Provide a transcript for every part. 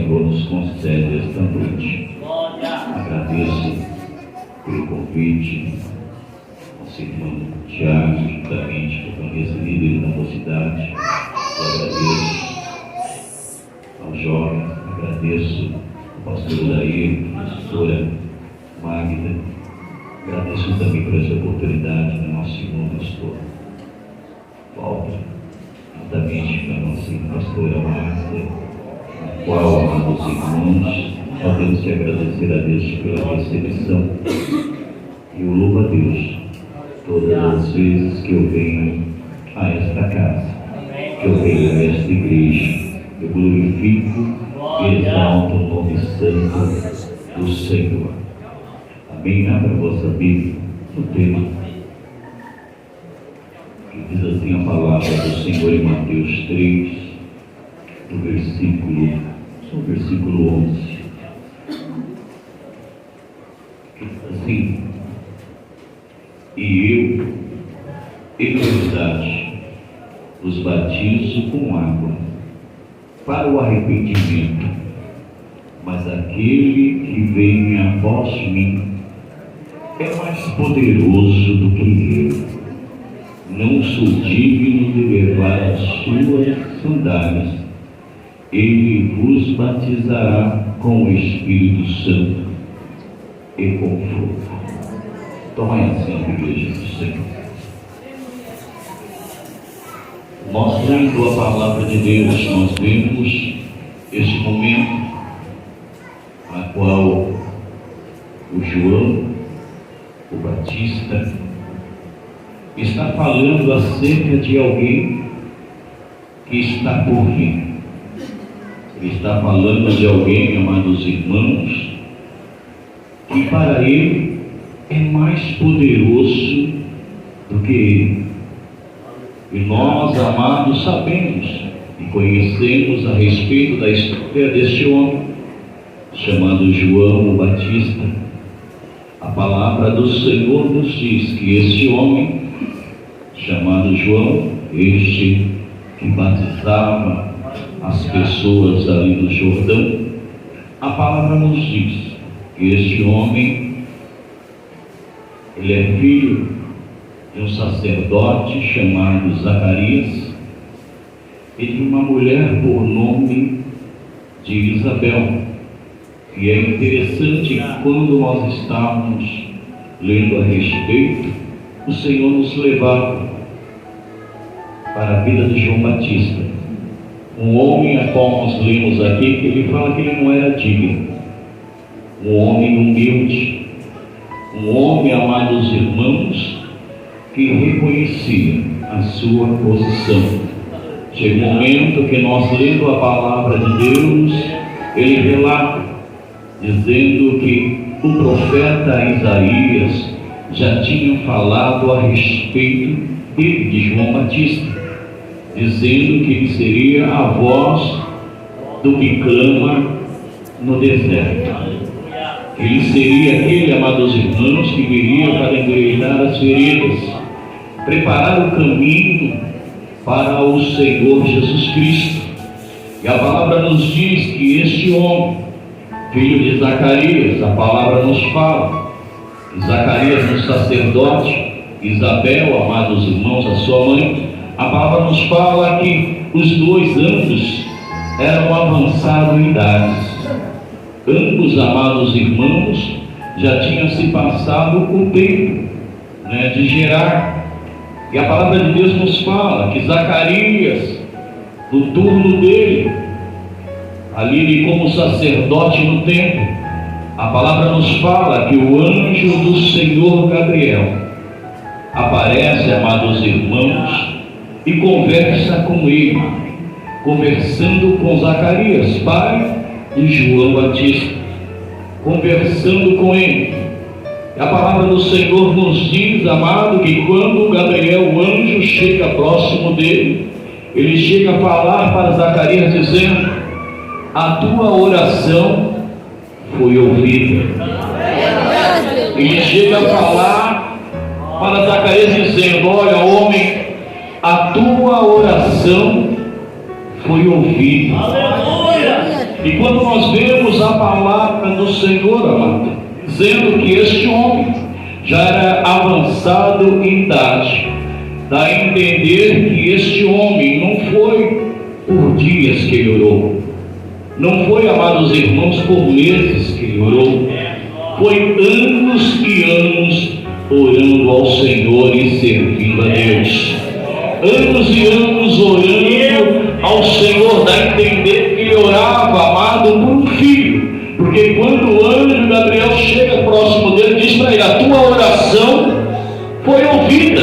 Senhor nos concede esta noite. Agradeço pelo convite, nosso irmão Tiago, juntamente com a mesa líder da mocidade. Agradeço aos jovens, agradeço ao pastor Daí, à pastora Magda. Agradeço também por essa oportunidade do nosso irmão pastor Walter, juntamente com a nossa pastora Marta, a qual, amados irmãos, só temos que agradecer a Deus pela recepção. E eu louvo a Deus todas as vezes que eu venho a esta casa, que eu venho a esta igreja. Eu glorifico e exalto o nome santo do Senhor. Amém? Abra a vossa Bíblia no tema que diz assim a palavra do Senhor em Mateus 3, no versículo 11. Que diz assim: E eu, em verdade, os batizo com água para o arrependimento, mas aquele que vem após mim é mais poderoso do que eu. Não sou digno de levar as suas sandálias. Ele vos batizará com o Espírito Santo e com fogo. Tomai assento, igreja do Senhor. Nós, lendo a palavra de Deus, nós vemos este momento a qual o João, o Batista, está falando acerca de alguém que está por vir. Ele está falando de alguém, amados irmãos, que para ele é mais poderoso do que ele. E nós, amados, sabemos e conhecemos a respeito da história deste homem, chamado João o Batista. A palavra do Senhor nos diz que este homem, chamado João, este que batizava as pessoas ali do Jordão, a palavra nos diz que este homem, ele é filho de um sacerdote chamado Zacarias e de uma mulher por nome de Isabel. E é interessante que quando nós estávamos lendo a respeito, o Senhor nos levava para a vida de João Batista, um homem a qual nós lemos aqui, que ele fala que ele não era digno, um homem humilde, um homem, amados irmãos, que reconhecia a sua posição. Chega um momento que nós, lendo a palavra de Deus, ele relata, dizendo que o profeta Isaías já tinha falado a respeito dele, de João Batista, dizendo que ele seria a voz do que clama no deserto. Ele seria aquele, amados irmãos, que viria para endireitar as veredas, preparar o caminho para o Senhor Jesus Cristo. E a palavra nos diz que este homem, filho de Zacarias, a palavra nos fala, Zacarias, um sacerdote, Isabel, amados irmãos, a sua mãe, a palavra nos fala que os dois ambos eram avançados em idades. Ambos, amados irmãos, já tinham se passado o tempo de gerar. E a palavra de Deus nos fala que Zacarias, no turno dele, ali como sacerdote no templo, a palavra nos fala que o anjo do Senhor Gabriel aparece, amados irmãos, e conversa com ele, conversando com Zacarias, pai de João Batista, conversando com ele. E a palavra do Senhor nos diz, amado, que quando Gabriel, o anjo, chega próximo dele, ele chega a falar para Zacarias dizendo: a tua oração foi ouvida. Ele chega a falar para Zacarias dizendo: olha, homem, a tua oração foi ouvida. E quando nós vemos a palavra do Senhor, amado, dizendo que este homem já era avançado em idade, dá a entender que este homem não foi por dias que ele orou, não foi, amados irmãos, por meses que ele orou, foi anos e anos orando ao Senhor e servindo a Deus. Anos e anos orando ao Senhor, dá a entender que ele orava, amado, por um filho. Porque quando o anjo Gabriel chega próximo dele, diz para ele: a tua oração foi ouvida,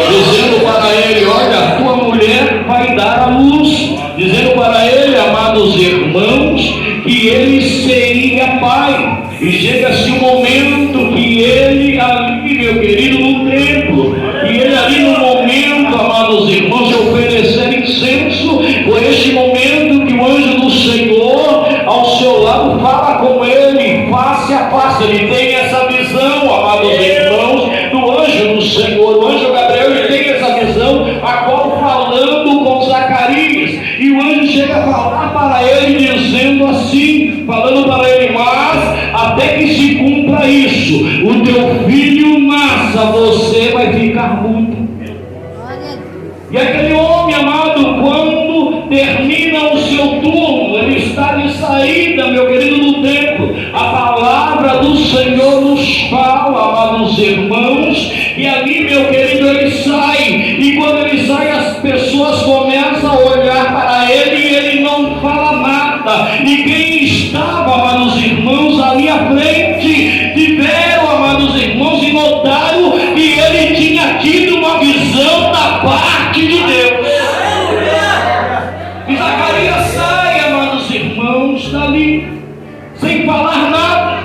dizendo para ele: olha, a tua mulher vai dar à luz, dizendo para ele, amados irmãos, que ele seria pai. E chega-se um momento que ele ali, meu querido, no templo, e ele ali no momento, amados irmãos, de oferecer incenso, foi este momento que o anjo do Senhor ao seu lado fala com ele, face a face. Ele tem essa visão, amados irmãos, do anjo do Senhor. O anjo Gabriel, ele tem essa visão, a qual falando com Zacarias, e o anjo chega a falar para ele, dizendo assim, falando para ele: mas até que se cumpra isso, o teu filho nasça, você vai ficar mudo. E aquele homem, amado, quando termina o seu turno, ele está de saída, meu querido, do templo. A palavra do Senhor nos fala, amados irmãos, e ali, meu querido, ele sai. E quando ele sai, as pessoas começam a olhar para ele e ele não fala nada. E quem estava, amados irmãos, ali à frente, tiveram, amados irmãos, e notaram que ele tinha tido uma visão da parte de Deus. E Zacarias sai, amados irmãos, dali, sem falar nada.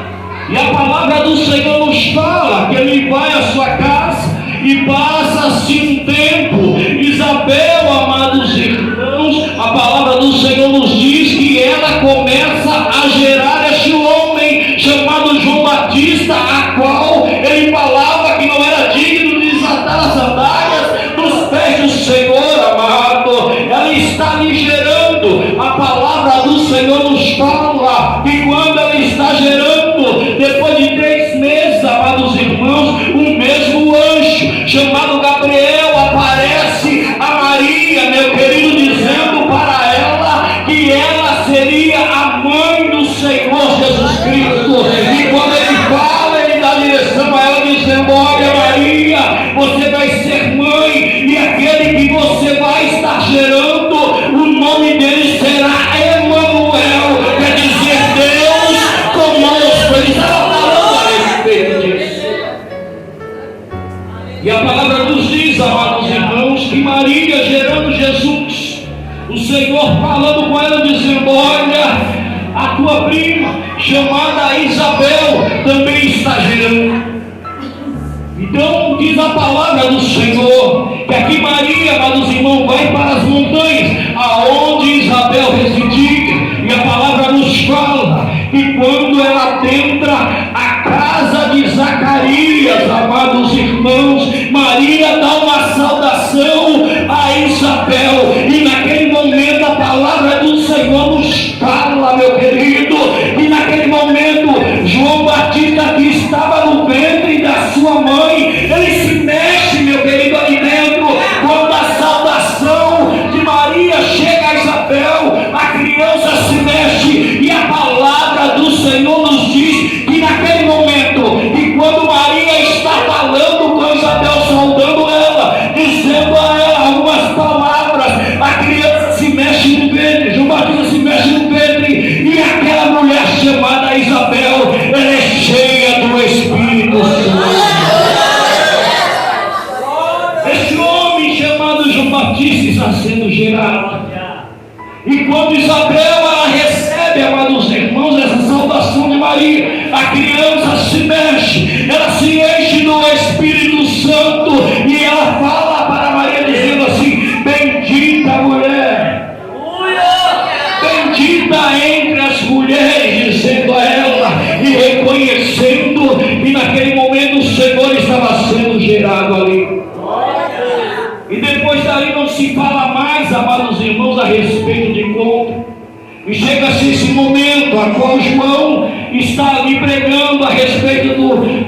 E a palavra do Senhor nos fala que ele vai à sua casa e passa-se um tempo. Isabel, amados irmãos, a palavra do Senhor nos diz que ela começa a gerar este homem chamado João Batista, a qual ele falava que não era digno de desatar as sandálias dos pés do Senhor, amado. Ela está lhe gerando. A palavra do Senhor nos fala que quando ela está gerando, depois de 3 meses, amados irmãos, o mesmo anjo chamado Gabriel aparece a Maria, meu querido, dizendo para ela que ela seria a mãe do Senhor Jesus Cristo. E quando ele fala, ele dá direção a ela, dizendo: olha, Maria, você vai ser mãe, e aquele que você vai estar gerando, o nome dele será Emanuel, quer dizer Deus conosco. Ele estava falando a respeito disso. E a palavra nos diz, amados irmãos, que Maria gerando Jesus, o Senhor falando com ela, dizendo: olha, a tua prima, chamada Isabel, também está gerando. Então diz a palavra do Senhor que aqui Maria, amados irmãos, vai para as montanhas aonde Isabel residia. E a palavra nos fala que quando ela adentra a casa de Zacarias, amados irmãos, Maria dá uma saudação a Isabel. E naquele momento a palavra do Senhor nos fala, meu querido, e naquele momento João Batista, que estava no ventre da sua mãe, ele se mexe, meu querido, ali dentro. Quando a saudação de Maria chega a Isabel, a criança se mexe. E a palavra do Senhor nos diz que naquele momento, que quando Maria está falando com Isabel, saudando ela, dizendo a ela algumas palavras, a criança se mexe no ventre, João Batista se mexe no ventre, e aquela mulher chamada Isabel, ela é cheia do Espírito Santo. Esse homem chamado João Batista está sendo gerado. E quando Isabel ela recebe, amados irmãos, essa saudação de Maria, a criança se mexe, ela se enche do Espírito Santo, e ela fala para Maria, dizendo assim: bendita mulher, bendita entre as mulheres, dizendo a ela e reconhecendo que naquele momento o Senhor estava sendo gerado ali. E depois dali não se fala mais, amados irmãos, a respeito de como. a qual João está ali pregando a respeito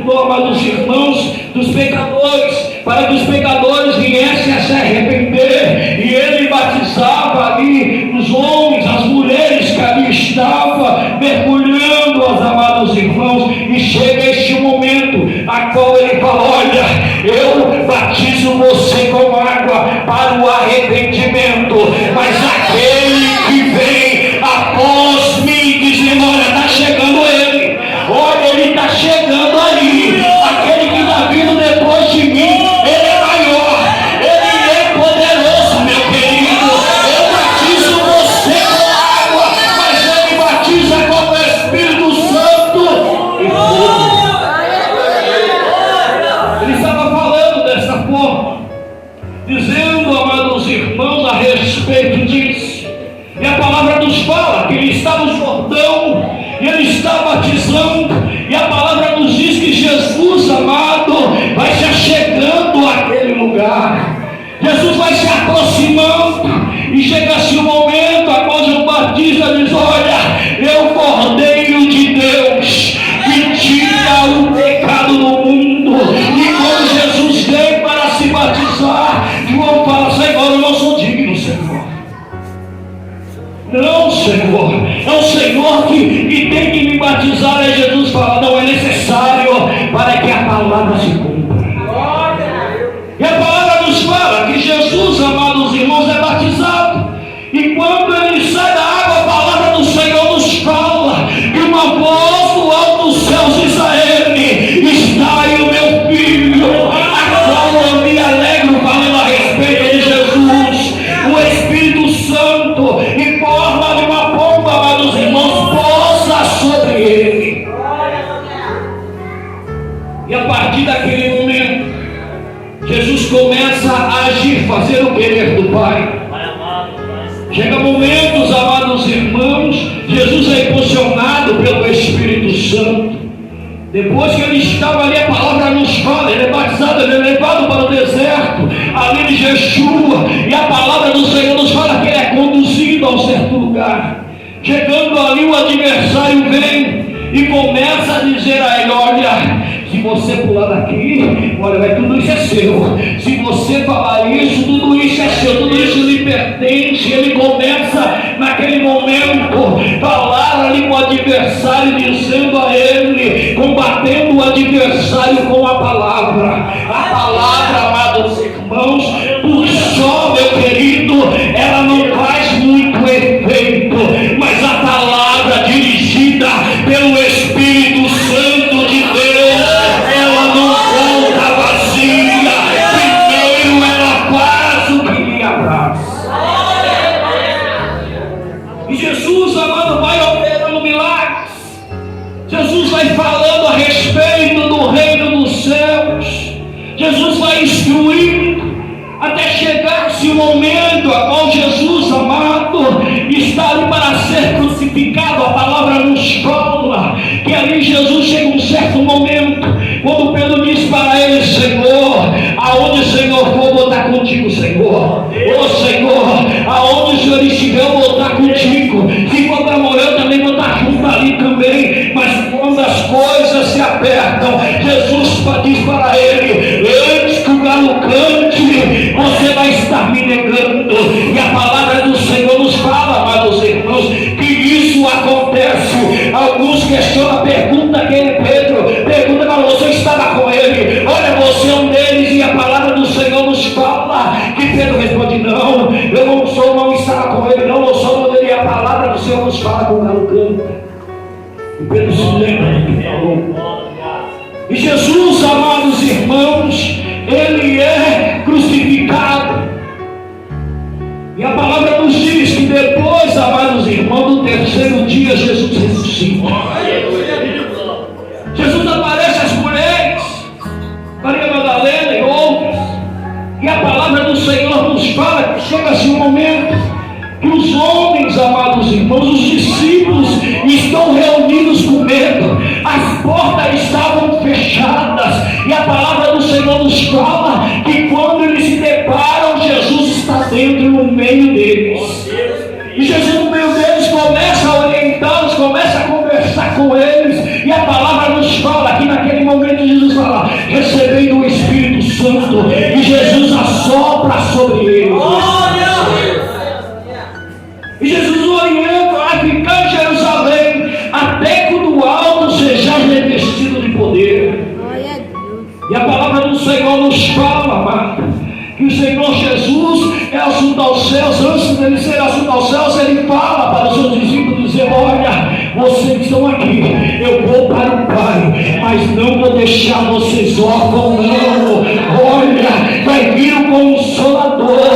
amados irmãos, dos pecadores, para que os pecadores viessem a se arrepender, e ele batizava ali os homens, as mulheres que ali estavam, mergulhando, os amados irmãos, e chega este momento, a qual ele fala: olha, eu batizo você com água para o arrependimento, mas aquele que vem após mim, dizendo: olha, está chegando ele, olha, ele está chegando ali, aquele que está vindo depois de mim, ele é maior, ele é poderoso, meu querido. Eu batizo você com água, mas ele batiza com o Espírito Santo e fogo. Ele estava falando dessa forma, dizendo, amados irmãos, a respeito disso. E a palavra nos fala que ele está no Jordão, e ele está batizando, e a palavra nos diz que Jesus, amado, vai se achegando àquele lugar. Jesus vai se aproximando, e chega-se o momento, a qual João Batista diz: olha, eu, Cordeiro de Deus, que tira o pecado do mundo. E quando Jesus vem para se batizar, João fala: Senhor, eu não sou digno, Senhor. Não, Senhor, é o Senhor que tem que me batizar. Aí Jesus fala: não, é necessário para que a palavra se cumpra. E a palavra nos fala que Jesus, amados irmãos, é batizado, e quando ele sai da água, a palavra do Senhor nos fala que uma voz do alto dos céus diz a ele: está aí o meu filho, a qual eu me alegro, falando a respeito de Jesus. O Espírito Santo, em forma de uma pomba, amados irmãos, posa sobre ele. E a partir daquele momento, Jesus começa a agir, fazer o querer do Pai. Chega momentos, amados irmãos, Jesus é impulsionado pelo Espírito Santo. Depois que ele estava ali, a palavra nos fala, ele é batizado, ele é levado para o deserto, ali de Jeshua, e a palavra do Senhor nos fala que ele é conduzido a um certo lugar. Chegando ali, o adversário vem e começa a dizer a ele: olha, se você pular daqui, olha, tudo isso é seu. Se você falar isso, tudo isso é seu, tudo isso lhe pertence. Ele começa naquele momento falar ali com o adversário, dizendo a ele, combatendo o adversário com a palavra. A palavra, amados irmãos, por só, meu querido, ela não faz muito efeito, mas a palavra dirigida pelo Espírito Santo de Deus, ela não volta vazia. Primeiro ela faz o que lhe apraz. E Jesus, amado, vai operando milagres. Jesus vai falando a respeito do reino dos céus. Jesus vai instruindo, até chegar-se o momento a qual Jesus, amado, está ali para ser crucificado. A palavra nos fala que ali Jesus chega um certo momento, quando Pedro diz para ele: Senhor, aonde o Senhor for, eu vou estar contigo, Senhor. Ô Senhor, aonde o Senhor estiver, eu vou estar contigo. Se for para morrer, eu também vou estar junto ali também. Mas quando as coisas se apertam, Jesus diz para ele: antes que o galo cante, você vai estar me negando. E a palavra do Senhor nos fala, amados irmãos, que isso acontece. Alguns questionam, pergunta quem é Pedro, pergunta para você: estava com ele? Olha, você é um deles. E a palavra do Senhor nos fala que Pedro responde: não, eu não sou, não estava com ele, não, eu sou um dele. E a palavra do Senhor nos fala que o galo canta. E Pedro se lembra do que falou. E Jesus, amados irmãos, ele é crucificado. E a palavra nos diz que depois, amados irmãos, no terceiro dia, Jesus ressuscita. Jesus aparece às mulheres, Maria Madalena e outras. E a palavra do Senhor nos fala que chega-se um momento que os homens, amados irmãos, os discípulos estão reunidos com medo, as portas estavam fechadas, e a palavra do Senhor nos fala que quando eles se deparam, Jesus está dentro, no meio deles, e Jesus no meio deles começa a orientá-los, começa a E a palavra do Senhor nos fala, amado, que o Senhor Jesus é assunto aos céus. Antes dele ser assunto aos céus, ele fala para os seus discípulos, dizendo: olha, vocês estão aqui, eu vou para o Pai, mas não vou deixar vocês órfãos, não. Olha, vai vir o Consolador,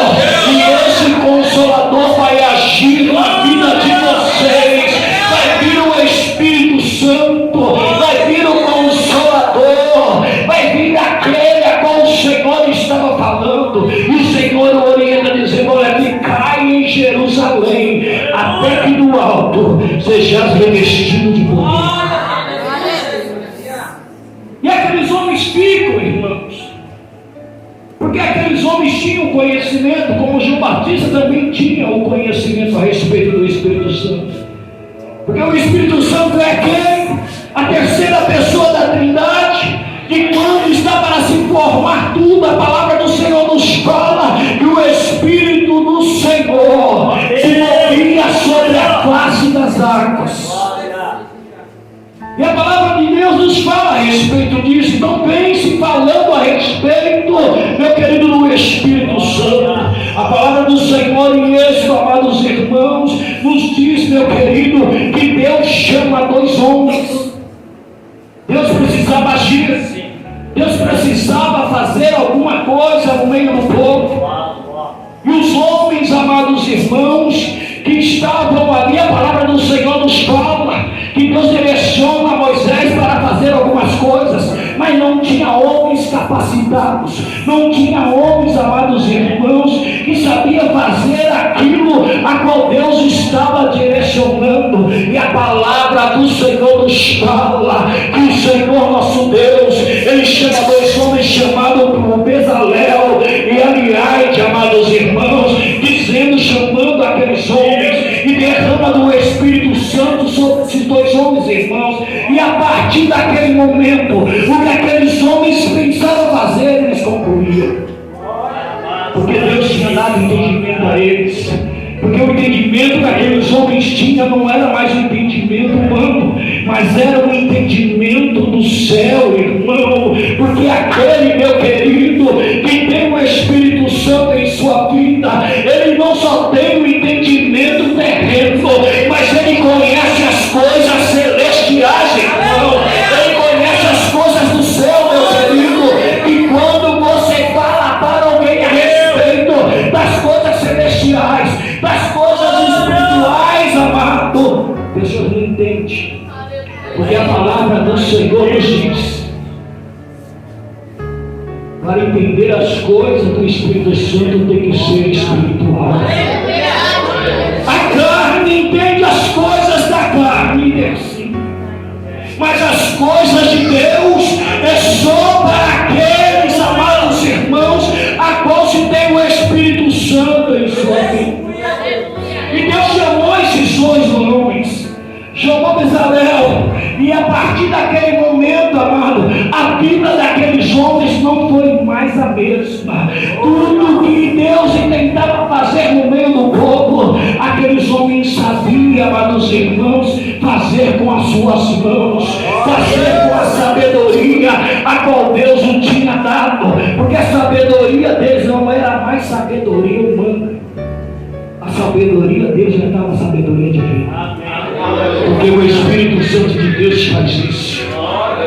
e esse Consolador vai agir na vida de vocês. Vai vir o Espírito Santo, vai vir o Consolador, vai vir aquele a qual o Senhor estava falando. E o Senhor orienta dizendo: olha, ficai em Jerusalém, até que do alto sejais revestidos de poder. E aqueles homens ficam, irmãos, porque aqueles homens tinham conhecimento, como João Batista também tinha o conhecimento a respeito do Espírito Santo. Porque o Espírito Santo é quem? A terceira pessoa da Trindade. E quando está para se formar tudo, a palavra do Senhor nos fala que o Espírito do Senhor se movia sobre a face das águas. E a palavra de Deus nos fala a respeito disso. Então vem se falando a respeito, meu querido, do Espírito Santo. A palavra do Senhor em Êxodo, amados irmãos, nos diz, meu querido, que Deus chama dois homens. Deus precisava agir. Deus precisava fazer alguma coisa no meio do povo. E os homens, amados irmãos, que estavam ali, a palavra do Senhor nos fala que Deus direciona Moisés para fazer algumas coisas, mas não tinha homens capacitados, não tinha homens, amados irmãos, que sabia fazer aquilo a qual Deus estava direcionando. E a palavra do Senhor nos fala que o Senhor nosso Deus, Ele chama dois homens chamados por Bezalel e Eliaide, amados irmãos, dizendo, chamando aqueles homens, e derrama do Espírito Santo sobre esses dois homens, irmãos. E a partir daquele momento, o que aqueles homens pensaram fazer, eles concluíam, porque Deus tinha dado entendimento a eles. Porque o entendimento que aqueles homens tinham não era mais um entendimento humano, mas era um entendimento do céu, irmão. Porque aquele, meu querido, que tem o Espírito Santo em sua vida, ele não só tem o entendimento terreno, mas ele conhece as coisas celestiais, irmão. Ele conhece as coisas do céu, meu querido. E quando você fala para alguém a respeito das coisas celestiais, das coisas espirituais, amado, a pessoa não entende. Porque a palavra do Senhor nos diz: para entender as coisas do Espírito Santo tem que ser espiritual. A carne entende as coisas da carne, assim. Mas as coisas de Deus é só para aqueles, amados irmãos, a qual se tem o Espírito Santo em sua vida. E Deus chamou esses dois homens, chamou Bezalel, e a partir daquele momento, amado, a vida daqueles homens não foi mais a mesma. Tudo que Deus tentava fazer no meio do povo, aqueles homens sabiam, amados irmãos, fazer com as suas mãos, fazer com a sabedoria a qual Deus não tinha dado, porque a sabedoria deles não era mais sabedoria humana. A sabedoria deles já estava sabedoria divina. Porque o Espírito Santo de Deus faz isso.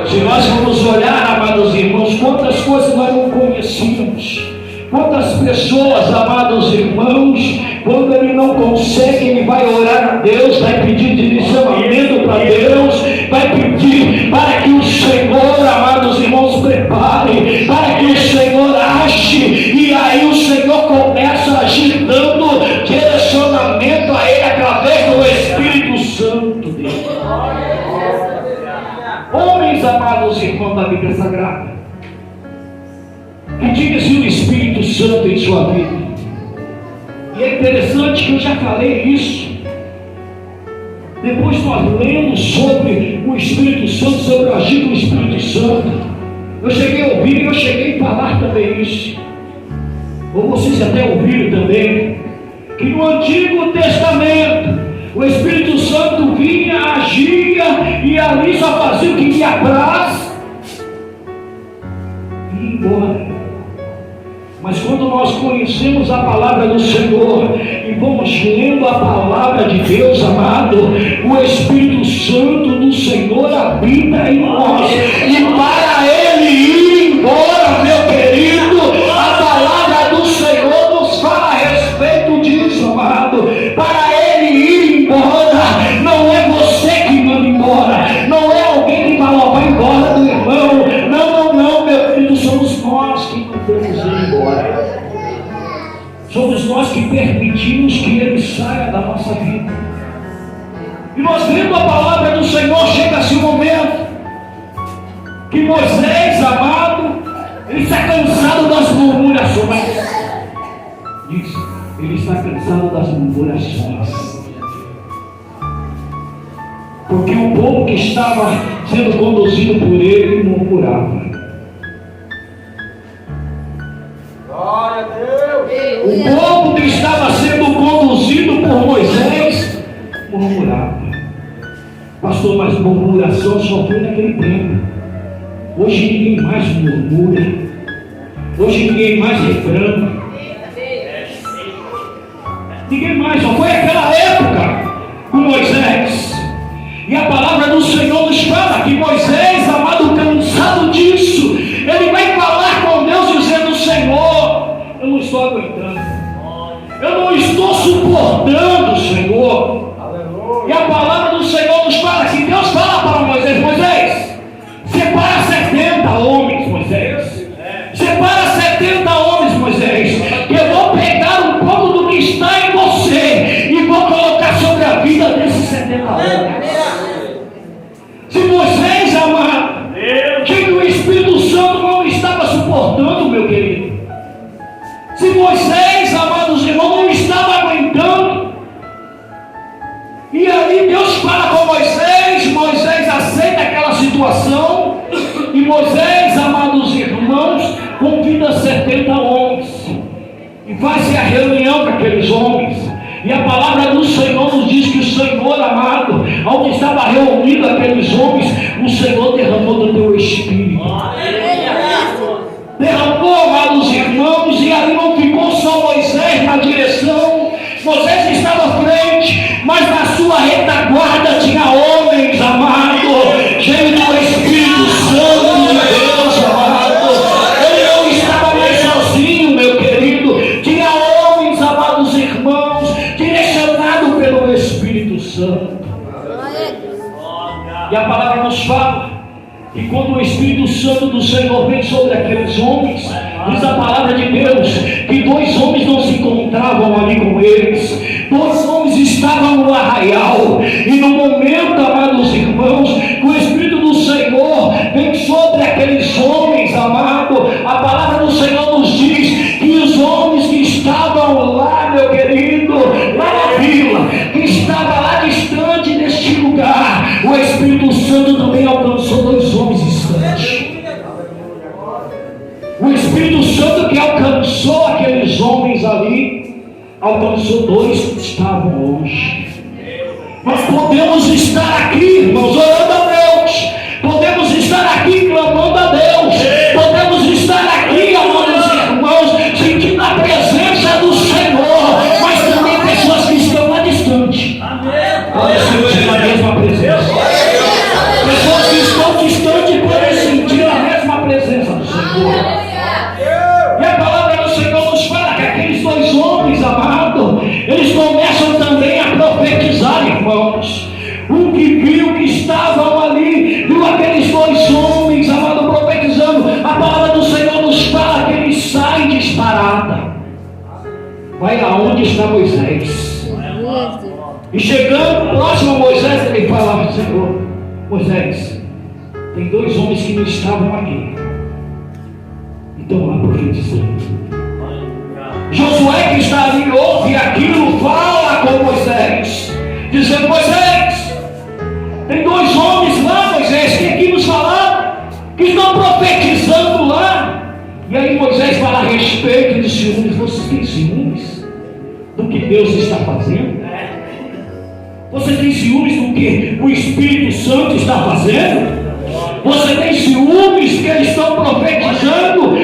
Se nós vamos olhar, amados irmãos, quantas coisas nós não conhecíamos, quantas pessoas, amados irmãos, quando ele não consegue, ele vai orar a Deus, vai pedir direcionamento para Deus, vai pedir para que o Senhor, amados irmãos, prepare, para que o Senhor age, e aí o Senhor começa a agir, dando direcionamento a ele através do Espírito Santo dele. Homens, amados irmãos da Bíblia Sagrada, que tinham o Espírito Santo em sua vida. E é interessante que eu já falei isso. Depois nós lemos sobre o Espírito Santo, sobre o agir do Espírito Santo. Eu cheguei a ouvir, eu cheguei a falar também isso. Ou vocês até ouviram também, que no Antigo Testamento o Espírito Santo vinha, agia, e ali só fazia o que lhe apraz. ir embora. Mas quando nós conhecemos a palavra do Senhor e vamos lendo a palavra de Deus, amado, o Espírito Santo do Senhor habita em nós. E para Ele ir embora, meu querido, a palavra do Senhor nos fala a respeito disso, amado. Para Ele ir embora, não é você que manda embora, não é alguém que fala, vai embora do irmão. Não, meu querido, somos nós que mandamos ir embora. Somos nós que permitimos que Ele saia da nossa vida. E nós vendo a palavra do Senhor, chega-se um momento que Moisés, amado, ele está cansado das murmurações. Diz, ele está cansado das murmurações. Porque o povo que estava sendo conduzido por ele murmurava. Glória a Deus! O povo que estava sendo conduzido por Moisés murmurava. Pastor, mas murmuração só foi naquele tempo. Hoje ninguém mais murmura. Hoje ninguém mais reclama. Ninguém mais, só foi aquela época com Moisés. E a palavra do Senhor nos fala que Moisés, amado, cansado disso, ele vai falar com Deus dizendo, Senhor, eu não estou aguentando. Eu não estou suportando, Senhor. E a palavra do Senhor nos fala que Deus fala para Moisés, Moisés, separa 70 homens, Moisés. Separa 70 homens, Moisés, que eu vou pegar um pouco do que está em você e vou colocar sobre a vida desses 70 homens. Se Moisés, amado, que o Espírito Santo não estava suportando, meu querido. Se Moisés, amados irmãos, não estava aguentando. E aí Deus fala com Moisés, Moisés aceita aquela situação. E Moisés, amados irmãos, convida 70 homens. E faz-se a reunião com aqueles homens. E a palavra do Senhor nos diz que o Senhor, amado, onde estava reunido aqueles homens, o Senhor derramou do teu Espírito. Derramou, amados irmãos, e ali não ficou só Moisés na direção. Moisés estava à frente, mas na sua retaguarda tinha homens, amado, cheios do Espírito Santo de Deus, amado. Ele não estava mais sozinho, meu querido. Tinha homens, amados irmãos, direcionados pelo Espírito Santo. E a palavra nos fala que quando o Espírito Santo do Senhor vem sobre aqueles homens, diz a palavra de Deus que 2 homens não se encontravam ali com eles. 2 homens estavam no arraial. E no momento, amados irmãos, que o Espírito do Senhor vem sobre aqueles homens, amado, a palavra do Senhor nos diz que os homens que estavam lá, meu querido, lá na vila, que estava lá distante deste lugar, o Espírito Santo também alcançou 2 homens distantes. O Espírito Santo que alcançou aqueles homens ali, alcançou 2 que estavam longe. Nós podemos estar aqui, irmãos, orando a Deus. Podemos estar aqui clamando a Deus. Podemos estar aqui, amados irmãos, sentindo a presença do Senhor. Mas também pessoas que estão lá distante podem sentir a mesma presença. Pessoas que estão distantes podem sentir a mesma presença do Senhor. E a palavra do Senhor nos fala que aqueles 2 homens, amado, eles começam também a profetizar, irmãos. Um que viu que estavam ali, viu aqueles 2 homens, amado, profetizando. A palavra do Senhor nos fala que eles saem disparada. Vai aonde está Moisés. E chegando próximo a Moisés, ele fala, Senhor, Moisés, tem 2 homens que não estavam aqui. Então lá profetizando. Josué que está ali, ouve aquilo, fala com Moisés, dizendo, Moisés, tem 2 homens lá, Moisés, que aqui nos falaram, que estão profetizando lá. E aí Moisés fala a respeito de ciúmes. Vocês têm ciúmes do que Deus está fazendo? Você tem ciúmes do que o Espírito Santo está fazendo? Você tem ciúmes que eles estão profetizando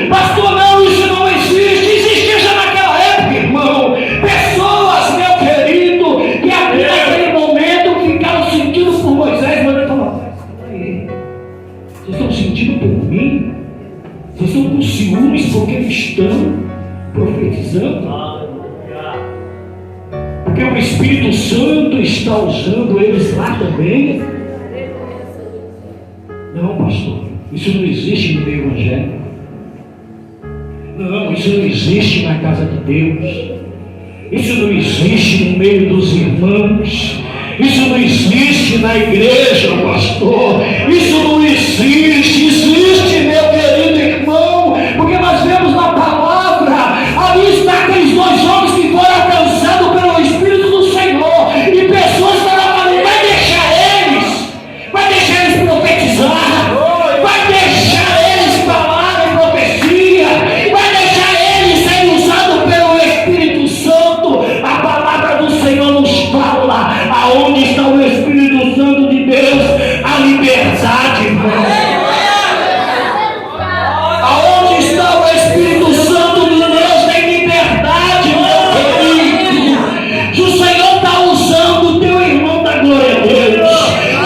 ciúmes porque eles estão profetizando. Porque o Espírito Santo está usando eles lá também. Não, pastor, isso não existe no meio evangélico. Não, isso não existe na casa de Deus. Isso não existe no meio dos irmãos. Isso não existe na igreja, pastor. Isso não existe. Existe, meu querido irmão, porque nós vemos na palavra, ali está aqueles dois homens que foram alcançados pelo Espírito do Senhor, e pessoas falaram: vai deixar eles profetizar, vai deixar eles falarem profecia, vai deixar eles serem usados pelo Espírito Santo. A palavra do Senhor nos fala: aonde está o Espírito Santo de Deus, a liberdade, irmão. Aonde está o Espírito Santo de Deus, tem liberdade, meu querido. Se o Senhor está usando o teu irmão, da glória a Deus.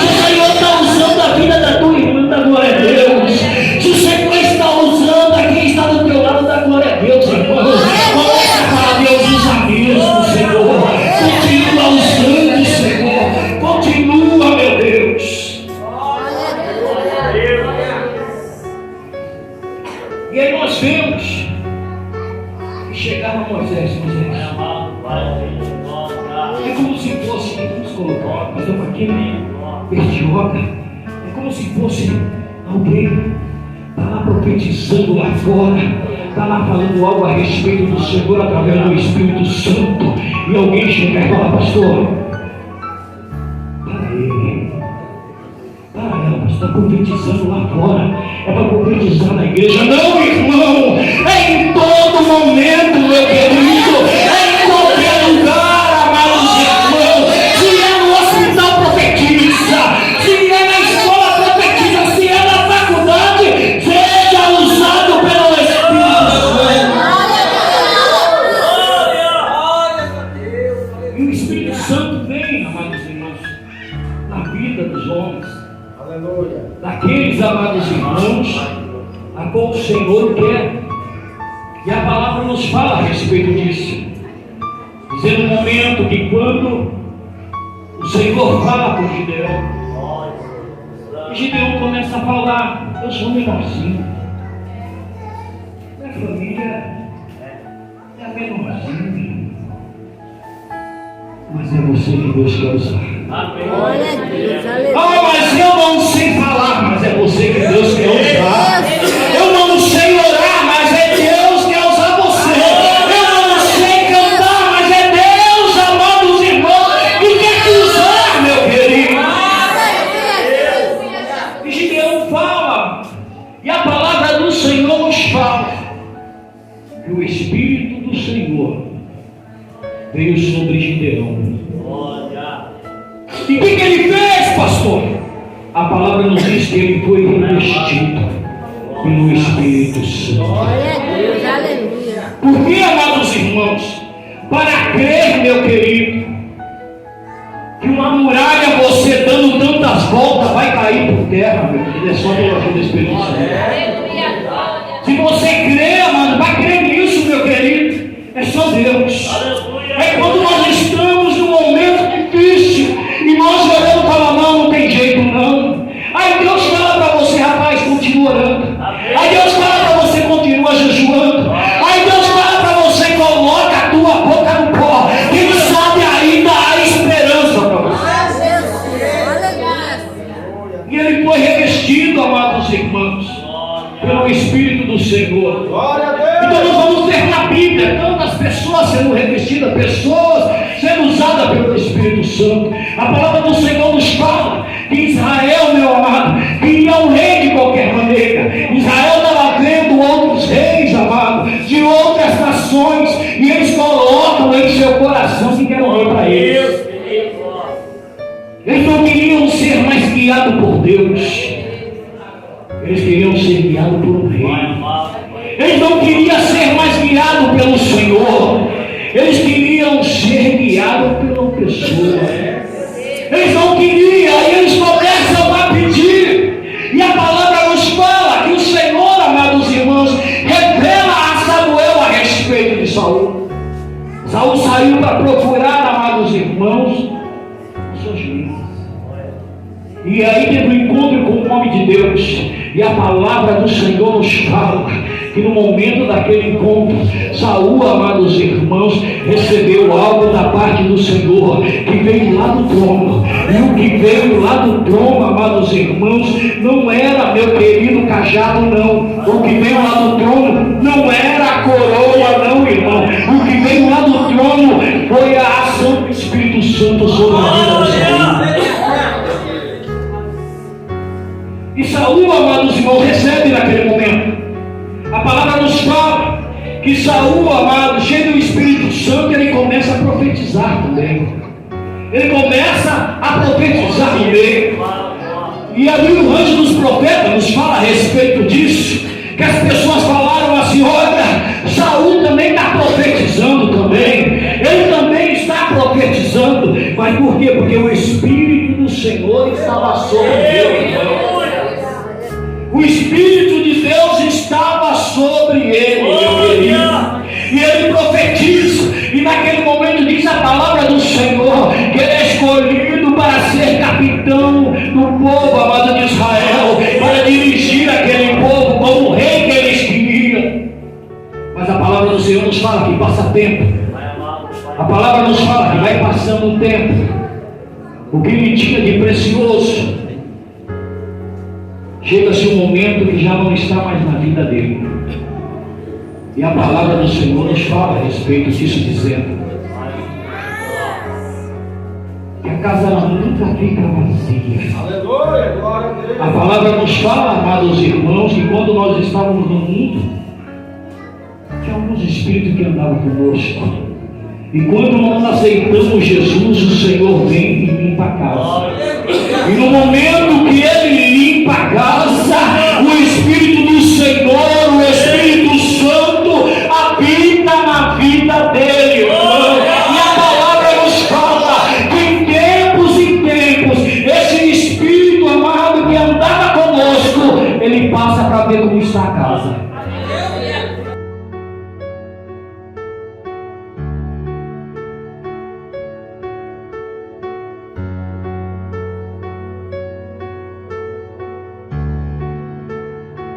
Se o Senhor está usando a vida da tua irmã, da glória a Deus. Se o Senhor está usando a quem está do teu lado, da glória a Deus, irmão. Começa a falar: Deus usa mesmo, Senhor. Continua usando, Senhor. Continua, meu Deus. E aí nós vemos que chegava Moisés. É como se fosse, vamos colocar, fazer uma bertioga. É como se fosse alguém está lá profetizando lá fora, está lá falando algo a respeito do Senhor através do Espírito Santo, e alguém chega e fala: pastor, para ele. Está profetizando lá fora, é para profetizar na igreja. Não, irmão, é em todo momento, meu querido, é em qualquer lugar, amados irmãos. Se é no hospital, profetiza. Se é na escola, profetiza. Se é na faculdade, seja usado pelo Espírito Santo. E o Espírito Santo vem, amados irmãos, na vida dos homens. Daqueles, amados irmãos, a qual o Senhor quer. E a palavra nos fala a respeito disso, dizendo um momento que quando o Senhor fala com Gideão, Gideão começa a falar: eu sou menorzinho, minha família é a menorzinha, mas é você que Deus quer usar. Glória a Deus, aleluia. Mas eu não sei falar, mas é você que Deus quer usar. Eu não sei orar, mas é Deus que quer usar você. Eu não sei cantar, mas é Deus, amados irmãos, que quer te usar, meu querido. E Gideão fala, e a palavra do Senhor nos fala que o Espírito do Senhor veio sobre Gideão. E o que ele fez, pastor? A palavra nos diz que ele foi revestido pelo Espírito Santo. Glória a Deus, aleluia. Por que, amados irmãos? Para crer, meu querido, que uma muralha, você dando tantas voltas, vai cair por terra, meu querido. É só pela ajuda do Espírito Santo. Se você crê, amado, vai crer nisso, meu querido. É só Deus. É quando nós estamos num momento difícil e nós olhamos e falamos: não tem jeito não. Aí Deus fala para você: rapaz, continua orando. Aí Deus fala para você: continua jejuando. Aí Deus fala para você: coloca a tua boca no pó. Quem sabe ainda há esperança para você. E ele foi revestido, amados irmãos, pelo Espírito do Senhor. Então nós vamos ver na Bíblia tantas pessoas sendo revestidas, pessoas sendo usadas pelo Espírito Santo. A palavra do Senhor nos fala que Israel, meu amado, queria um rei de qualquer maneira. Israel estava vendo outros reis, amado, de outras nações, e eles colocam em seu coração que querem um rei para eles. Eles não queriam ser mais guiados por Deus, eles queriam ser guiados por um rei. Eles não queriam ser mais guiados pelo Senhor, eles queriam ser guiados pela pessoa. Eles não queriam, aí eles começam a pedir. E a palavra nos fala que o Senhor, amados irmãos, saiu para procurar, amados irmãos, suas vidas. E aí teve um encontro com o homem de Deus. E a palavra do Senhor nos fala que no momento daquele encontro, Saul, amados irmãos, recebeu algo da parte do Senhor, que veio lá do trono. E o que veio lá do trono, amados irmãos, não era, meu querido cajado, não. O que veio lá do trono não era a coroa, não, irmão. O que veio lá do trono foi a ação do Espírito Santo sobre a vida do Senhor. E Saul, amados irmãos, recebe naquele momento. A palavra nos fala que Saul, amado, cheio do Espírito Santo, ele começa a profetizar também. Ele começa a profetizar também. E ali o anjo dos profetas nos fala a respeito disso, que as pessoas falaram assim: olha, Saul também está profetizando também. Ele também está profetizando. Mas por quê? Porque o Espírito do Senhor estava sobre ele. O Espírito de Deus estava sobre ele, meu querido. E ele profetiza. E naquele momento diz a palavra do Senhor que ele é escolhido para ser capitão do povo, amado de Israel, para dirigir aquele povo como o rei que eles queriam. Mas a palavra do Senhor nos fala que passa tempo. A palavra nos fala que vai passando o tempo. O que ele tinha de precioso, chega-se um momento que já não está mais na vida dele. E a palavra do Senhor nos fala a respeito disso, dizendo que a casa ela nunca fica vazia. Aleluia, glória a Deus. A palavra nos fala, amados irmãos, que quando nós estávamos no mundo, tinha alguns espíritos que andavam conosco. E quando nós aceitamos Jesus, o Senhor vem e limpa a casa. E no momento que Ele limpa a casa, o Espírito do Senhor, o Espírito Santo, habita na vida dele, irmão. E a palavra nos fala que em tempos, esse Espírito amado que andava conosco, ele passa para ver como está a casa.